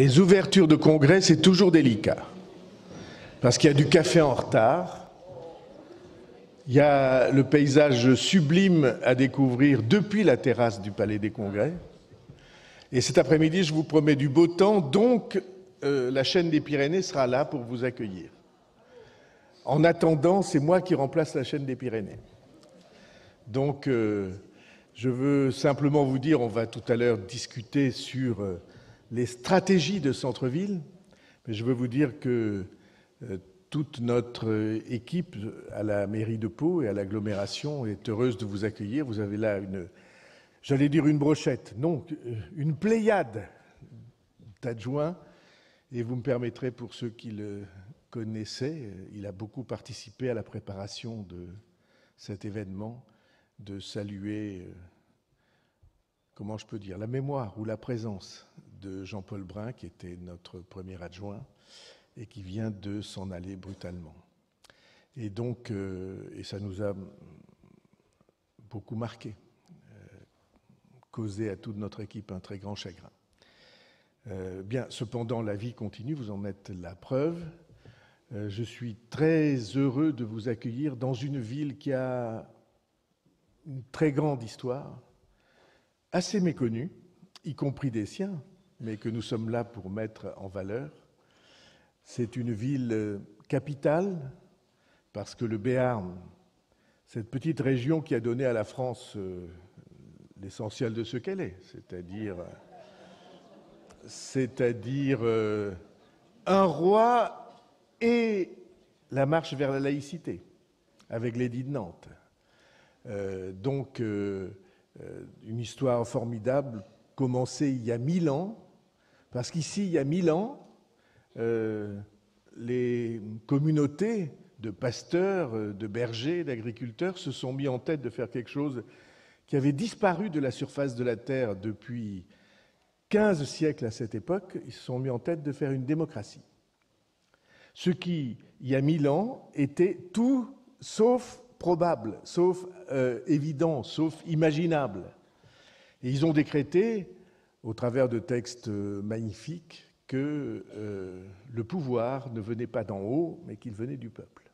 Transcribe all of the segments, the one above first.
Les ouvertures de congrès, c'est toujours délicat, parce qu'il y a du café en retard, il y a le paysage sublime à découvrir depuis la terrasse du Palais des Congrès, et cet après-midi, je vous promets du beau temps, donc la chaîne des Pyrénées sera là pour vous accueillir. En attendant, c'est moi qui remplace la chaîne des Pyrénées. Donc, je veux simplement vous dire, on va tout à l'heure discuter sur les stratégies de centre-ville, mais je veux vous dire que toute notre équipe à la mairie de Pau et à l'agglomération est heureuse de vous accueillir. Vous avez là j'allais dire une brochette, non, une pléiade d'adjoints, et vous me permettrez, pour ceux qui le connaissaient, il a beaucoup participé à la préparation de cet événement, de saluer, comment je peux dire, la mémoire ou la présence de Jean-Paul Brun, qui était notre premier adjoint et qui vient de s'en aller brutalement. Et donc, et ça nous a beaucoup marqué, causé à toute notre équipe un très grand chagrin. Bien, cependant, la vie continue, vous en êtes la preuve. Je suis très heureux de vous accueillir dans une ville qui a une très grande histoire, assez méconnue, y compris des siens, mais que nous sommes là pour mettre en valeur. C'est une ville capitale, parce que le Béarn, cette petite région qui a donné à la France l'essentiel de ce qu'elle est, c'est-à-dire un roi et la marche vers la laïcité, avec l'édit de Nantes. Donc, une histoire formidable, commencée il y a 1000 ans, parce qu'ici, il y a 1000 ans, les communautés de pasteurs, de bergers, d'agriculteurs se sont mis en tête de faire quelque chose qui avait disparu de la surface de la terre depuis 15 siècles à cette époque. Ils se sont mis en tête de faire une démocratie. Ce qui, il y a 1000 ans, était tout sauf probable, sauf évident, sauf imaginable. Et ils ont décrété, au travers de textes magnifiques, que le pouvoir ne venait pas d'en haut, mais qu'il venait du peuple.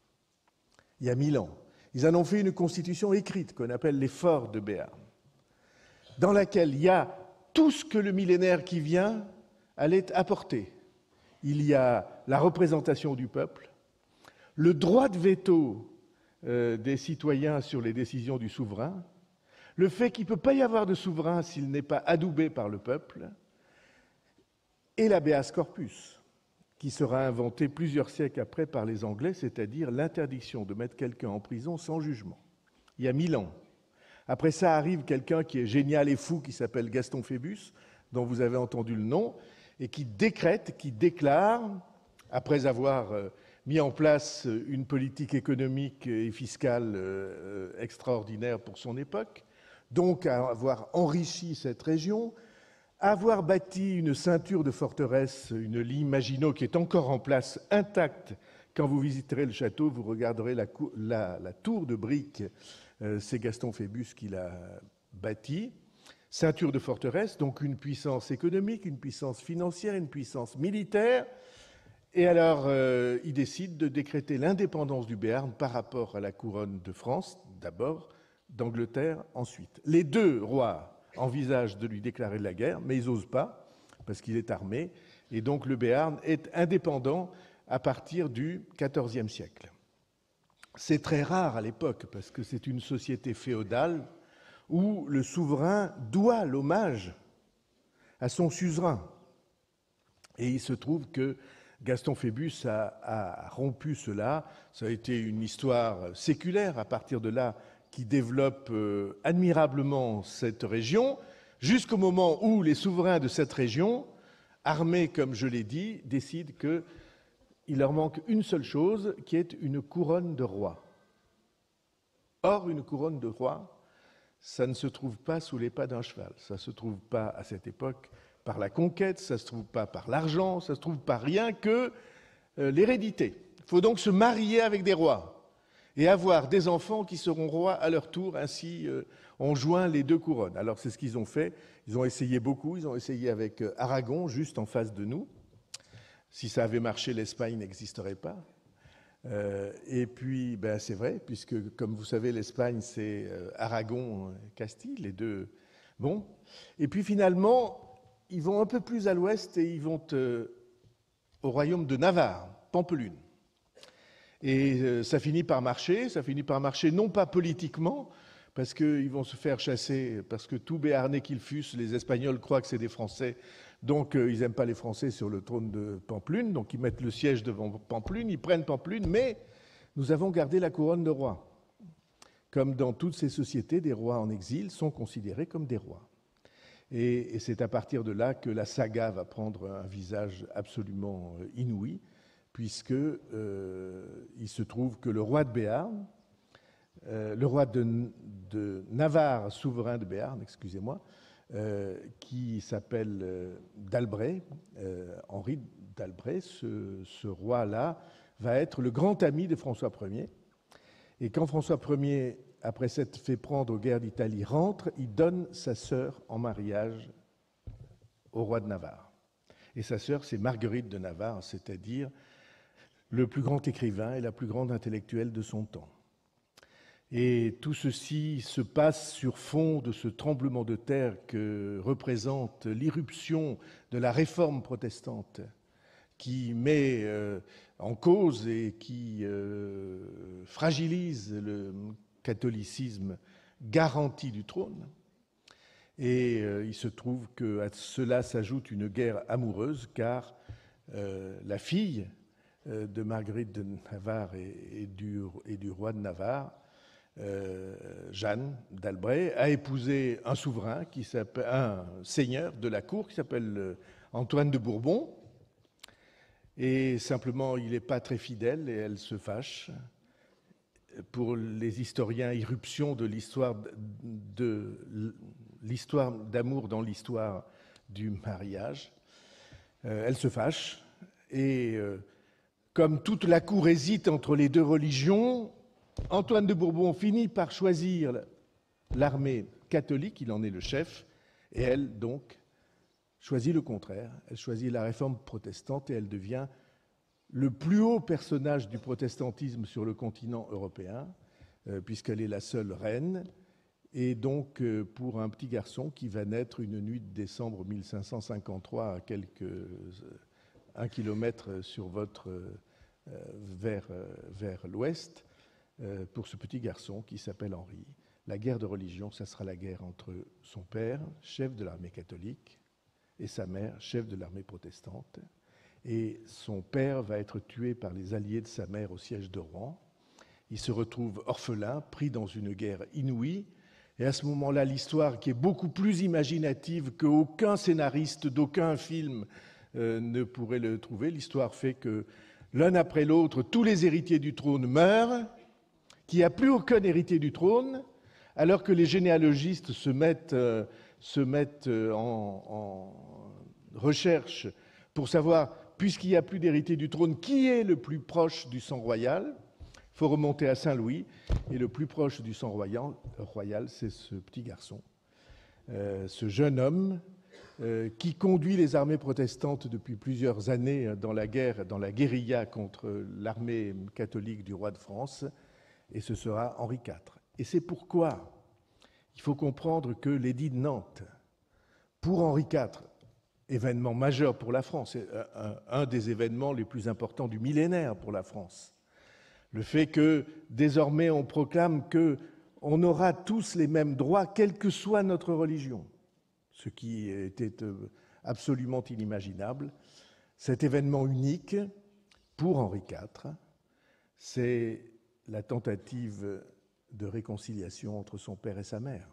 Il y a 1000 ans. Ils en ont fait une constitution écrite, qu'on appelle les Forts de Béarn, dans laquelle il y a tout ce que le millénaire qui vient allait apporter. Il y a la représentation du peuple, le droit de veto des citoyens sur les décisions du souverain, le fait qu'il ne peut pas y avoir de souverain s'il n'est pas adoubé par le peuple, et l'habeas corpus, qui sera inventé plusieurs siècles après par les Anglais, c'est-à-dire l'interdiction de mettre quelqu'un en prison sans jugement. Il y a 1000 ans. Après ça arrive quelqu'un qui est génial et fou, qui s'appelle Gaston Phébus, dont vous avez entendu le nom, et qui décrète, qui déclare, après avoir mis en place une politique économique et fiscale extraordinaire pour son époque, donc avoir enrichi cette région, avoir bâti une ceinture de forteresses, une ligne Maginot qui est encore en place, intacte. Quand vous visiterez le château, vous regarderez la tour de briques, c'est Gaston Phébus qui l'a bâtie. Ceinture de forteresse, donc une puissance économique, une puissance financière, une puissance militaire. Et alors, il décide de décréter l'indépendance du Béarn par rapport à la couronne de France, d'abord, d'Angleterre ensuite. Les deux rois envisagent de lui déclarer la guerre, mais ils n'osent pas, parce qu'il est armé, et donc le Béarn est indépendant à partir du XIVe siècle. C'est très rare à l'époque, parce que c'est une société féodale où le souverain doit l'hommage à son suzerain. Et il se trouve que Gaston Phébus a rompu cela. Ça a été une histoire séculaire à partir de là qui développe admirablement cette région, jusqu'au moment où les souverains de cette région, armés comme je l'ai dit, décident qu'il leur manque une seule chose, qui est une couronne de roi. Or, une couronne de roi, ça ne se trouve pas sous les pas d'un cheval. Ça ne se trouve pas à cette époque par la conquête, ça ne se trouve pas par l'argent, ça ne se trouve pas rien que l'hérédité. Il faut donc se marier avec des rois et avoir des enfants qui seront rois à leur tour. Ainsi, on joint les deux couronnes. Alors c'est ce qu'ils ont fait. Ils ont essayé beaucoup. Ils ont essayé avec Aragon, juste en face de nous. Si ça avait marché, l'Espagne n'existerait pas. Et puis, ben, c'est vrai, puisque, comme vous savez, l'Espagne, c'est Aragon, Castille, les deux. Bon. Et puis finalement, ils vont un peu plus à l'ouest et ils vont au royaume de Navarre, Pampelune. Et ça finit par marcher non pas politiquement, parce qu'ils vont se faire chasser, parce que tout Béarnais qu'ils fussent, les Espagnols croient que c'est des Français, donc ils n'aiment pas les Français sur le trône de Pampelune, donc ils mettent le siège devant Pampelune, ils prennent Pampelune, mais nous avons gardé la couronne de roi. Comme dans toutes ces sociétés, des rois en exil sont considérés comme des rois. Et c'est à partir de là que la saga va prendre un visage absolument inouï, puisque il se trouve que le roi de Béarn, le roi de Navarre, souverain de Béarn, excusez-moi, qui s'appelle d'Albret, Henri d'Albret, ce roi-là va être le grand ami de François Ier. Et quand François Ier, après s'être fait prendre aux guerres d'Italie, rentre, il donne sa sœur en mariage au roi de Navarre. Et sa sœur, c'est Marguerite de Navarre, c'est-à-dire le plus grand écrivain et la plus grande intellectuelle de son temps. Et tout ceci se passe sur fond de ce tremblement de terre que représente l'irruption de la réforme protestante qui met en cause et qui fragilise le catholicisme garanti du trône. Et il se trouve qu'à cela s'ajoute une guerre amoureuse, car la fille de Marguerite de Navarre et du roi de Navarre, Jeanne d'Albret, a épousé un souverain, un seigneur de la cour qui s'appelle Antoine de Bourbon. Et simplement, il n'est pas très fidèle et elle se fâche. Pour les historiens, irruption de l'histoire d'amour dans l'histoire du mariage. Elle se fâche et comme toute la cour hésite entre les deux religions, Antoine de Bourbon finit par choisir l'armée catholique, il en est le chef, et elle, donc, choisit le contraire. Elle choisit la réforme protestante et elle devient le plus haut personnage du protestantisme sur le continent européen, puisqu'elle est la seule reine, et donc pour un petit garçon qui va naître une nuit de décembre 1553 à 1 kilomètre sur vers l'ouest, pour ce petit garçon qui s'appelle Henri. La guerre de religion, ça sera la guerre entre son père, chef de l'armée catholique, et sa mère, chef de l'armée protestante. Et son père va être tué par les alliés de sa mère au siège de Rouen. Il se retrouve orphelin, pris dans une guerre inouïe. Et à ce moment-là, l'histoire, qui est beaucoup plus imaginative qu'aucun scénariste d'aucun film ne pourrait le trouver, l'histoire fait que l'un après l'autre, tous les héritiers du trône meurent, qu'il n'y a plus aucun héritier du trône, alors que les généalogistes se mettent en recherche pour savoir, puisqu'il n'y a plus d'héritier du trône, qui est le plus proche du sang royal. Il faut remonter à Saint-Louis, et le plus proche du sang royal, c'est ce petit garçon, ce jeune homme qui conduit les armées protestantes depuis plusieurs années dans la guérilla contre l'armée catholique du roi de France, et ce sera Henri IV. Et c'est pourquoi il faut comprendre que l'édit de Nantes, pour Henri IV, événement majeur pour la France, un des événements les plus importants du millénaire pour la France, le fait que désormais on proclame qu'on aura tous les mêmes droits, quelle que soit notre religion, ce qui était absolument inimaginable. Cet événement unique, pour Henri IV, c'est la tentative de réconciliation entre son père et sa mère.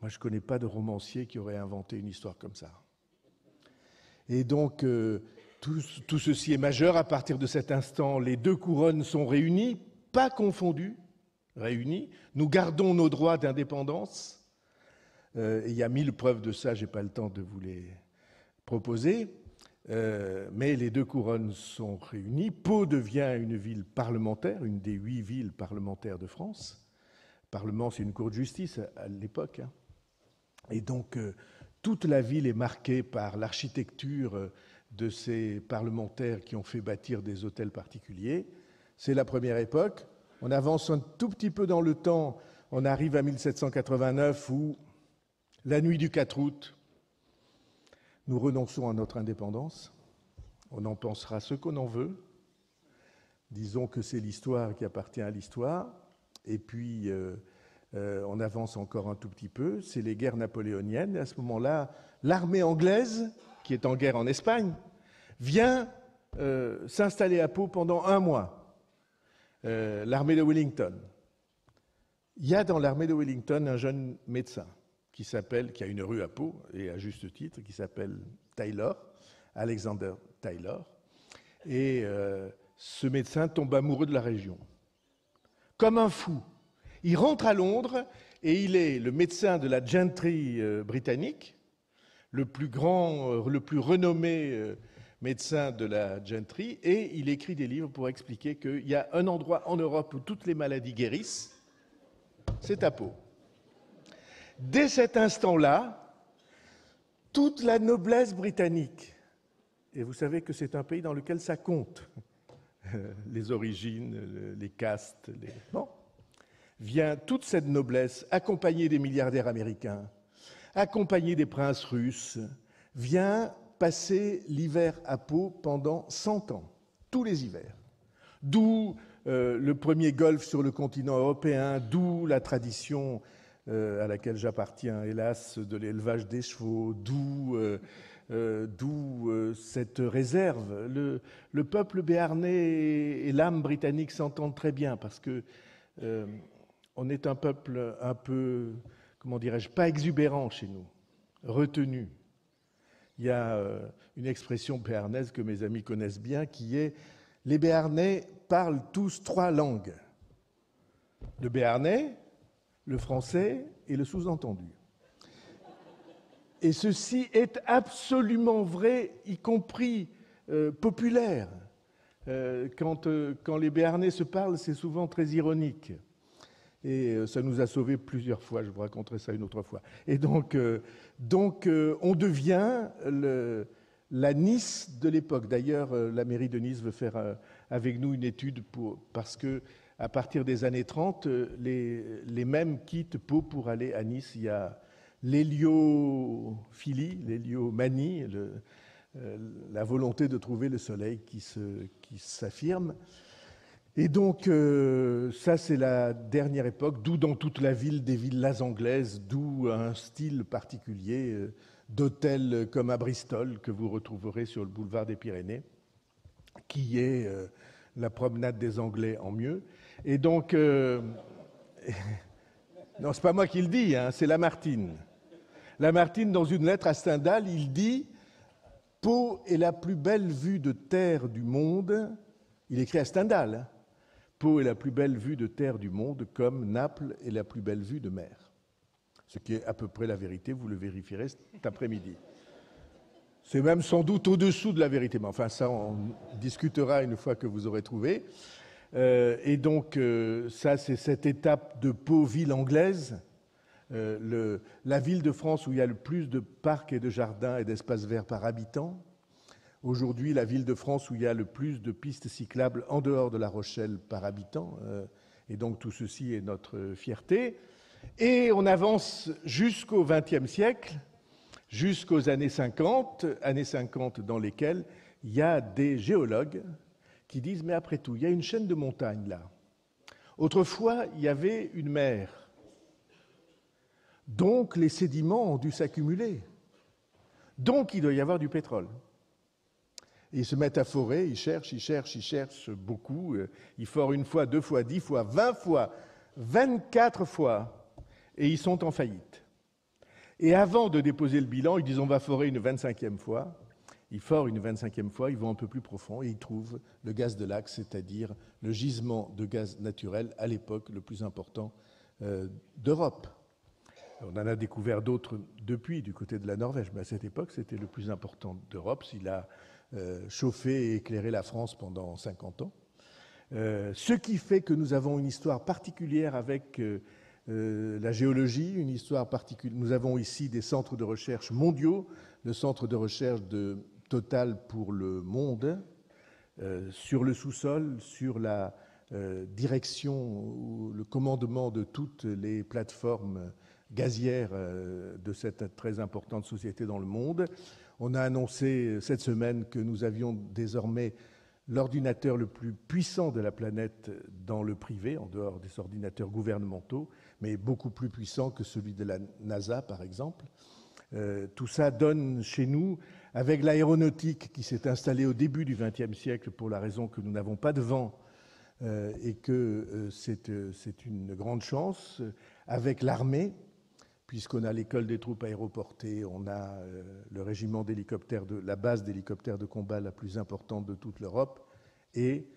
Moi, je ne connais pas de romancier qui aurait inventé une histoire comme ça. Et donc, tout ceci est majeur. À partir de cet instant, les deux couronnes sont réunies, pas confondues, réunies. Nous gardons nos droits d'indépendance. Il y a 1000 preuves de ça, je n'ai pas le temps de vous les proposer. Mais les deux couronnes sont réunies. Pau devient une ville parlementaire, une des 8 villes parlementaires de France. Parlement, c'est une cour de justice à l'époque. Hein. Et donc, toute la ville est marquée par l'architecture de ces parlementaires qui ont fait bâtir des hôtels particuliers. C'est la première époque. On avance un tout petit peu dans le temps. On arrive à 1789 où, la nuit du 4 août, nous renonçons à notre indépendance. On en pensera ce qu'on en veut. Disons que c'est l'histoire qui appartient à l'histoire. Et puis, on avance encore un tout petit peu. C'est les guerres napoléoniennes. Et à ce moment-là, l'armée anglaise, qui est en guerre en Espagne, vient s'installer à Pau pendant 1 mois. L'armée de Wellington. Il y a dans l'armée de Wellington un jeune médecin qui a une rue à Pau, et à juste titre, qui s'appelle Taylor, Alexander Taylor. Et ce médecin tombe amoureux de la région. Comme un fou. Il rentre à Londres et il est le médecin de la gentry britannique, le plus renommé médecin de la gentry, et il écrit des livres pour expliquer qu'il y a un endroit en Europe où toutes les maladies guérissent, c'est à Pau. Dès cet instant-là, toute la noblesse britannique, et vous savez que c'est un pays dans lequel ça compte, les origines, les castes, vient toute cette noblesse, accompagnée des milliardaires américains, accompagnée des princes russes, vient passer l'hiver à Pau pendant 100 ans, tous les hivers. D'où le premier golfe sur le continent européen, d'où la tradition à laquelle j'appartiens, hélas, de l'élevage des chevaux, d'où cette réserve. Le peuple béarnais et l'âme britannique s'entendent très bien parce que on est un peuple un peu, comment dirais-je, pas exubérant chez nous, retenu. Il y a une expression béarnaise que mes amis connaissent bien qui est « les Béarnais parlent tous 3 langues ». Le béarnais, le français et le sous-entendu. Et ceci est absolument vrai, y compris populaire. Quand les Béarnais se parlent, c'est souvent très ironique. Et ça nous a sauvés plusieurs fois, je vous raconterai ça une autre fois. Et donc on devient la Nice de l'époque. D'ailleurs, la mairie de Nice veut faire avec nous une étude parce que à partir des années 30, les mêmes quittent Pau pour aller à Nice. Il y a l'héliophilie, l'héliomanie, la volonté de trouver le soleil qui s'affirme. Et donc, ça, c'est la dernière époque, d'où dans toute la ville des villas anglaises, d'où un style particulier d'hôtels comme à Bristol, que vous retrouverez sur le boulevard des Pyrénées, qui est la promenade des Anglais en mieux. Et donc, non, c'est pas moi qui le dis, hein, c'est Lamartine. Lamartine, dans une lettre à Stendhal, il dit « Pau est la plus belle vue de terre du monde ». Il écrit à Stendhal, hein. Pau est la plus belle vue de terre du monde, comme Naples est la plus belle vue de mer. Ce qui est à peu près la vérité, vous le vérifierez cet après-midi. C'est même sans doute au-dessous de la vérité, mais enfin ça, on discutera une fois que vous aurez trouvé. Et donc, ça, c'est cette étape de Pau, ville anglaise, la ville de France où il y a le plus de parcs et de jardins et d'espaces verts par habitant. Aujourd'hui, la ville de France où il y a le plus de pistes cyclables en dehors de La Rochelle par habitant. Et donc, tout ceci est notre fierté. Et on avance jusqu'au XXe siècle, jusqu'aux années 50 dans lesquelles il y a des géologues qui disent « Mais après tout, il y a une chaîne de montagnes là. Autrefois, il y avait une mer. Donc, les sédiments ont dû s'accumuler. Donc, il doit y avoir du pétrole. » Et ils se mettent à forer, ils cherchent beaucoup. Ils forent 1 fois, 2 fois, 10 fois, 20 fois, 24 fois, et ils sont en faillite. Et avant de déposer le bilan, ils disent on va forer une 25e fois. Ils forent une 25e fois, ils vont un peu plus profond et ils trouvent le gaz de Lacq, c'est-à-dire le gisement de gaz naturel à l'époque le plus important d'Europe. On en a découvert d'autres depuis, du côté de la Norvège, mais à cette époque, c'était le plus important d'Europe. Il a chauffé et éclairé la France pendant 50 ans. Ce qui fait que nous avons une histoire particulière avec la géologie, une histoire particulière. Nous avons ici des centres de recherche mondiaux, le centre de recherche de Total pour le monde, sur le sous-sol, sur la direction ou le commandement de toutes les plateformes gazières de cette très importante société dans le monde. On a annoncé cette semaine que nous avions désormais l'ordinateur le plus puissant de la planète dans le privé, en dehors des ordinateurs gouvernementaux, mais beaucoup plus puissant que celui de la NASA, par exemple. Tout ça donne chez nous, avec l'aéronautique qui s'est installée au début du XXe siècle pour la raison que nous n'avons pas de vent et que c'est une grande chance, avec l'armée, puisqu'on a l'école des troupes aéroportées, on a le régiment d'hélicoptères, la base d'hélicoptères de combat la plus importante de toute l'Europe, et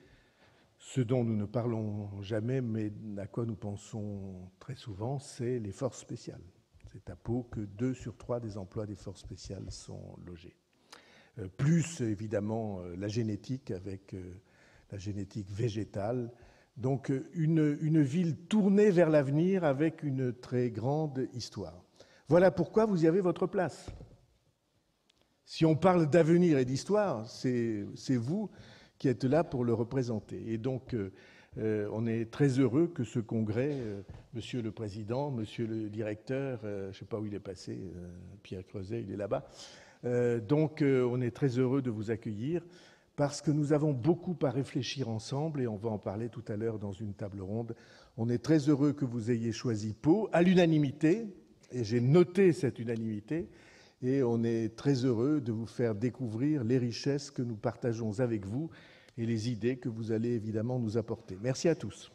ce dont nous ne parlons jamais, mais à quoi nous pensons très souvent, c'est les forces spéciales. C'est à Pau que 2 sur 3 des emplois des forces spéciales sont logés. Plus, évidemment, la génétique, avec la génétique végétale. Donc, une ville tournée vers l'avenir avec une très grande histoire. Voilà pourquoi vous y avez votre place. Si on parle d'avenir et d'histoire, c'est vous qui êtes là pour le représenter. Et donc, on est très heureux que ce congrès, Monsieur le Président, Monsieur le Directeur, je ne sais pas où il est passé, Pierre Creuset, il est là-bas. Donc, on est très heureux de vous accueillir parce que nous avons beaucoup à réfléchir ensemble et on va en parler tout à l'heure dans une table ronde. On est très heureux que vous ayez choisi Pau à l'unanimité, et j'ai noté cette unanimité, et on est très heureux de vous faire découvrir les richesses que nous partageons avec vous et les idées que vous allez évidemment nous apporter. Merci à tous.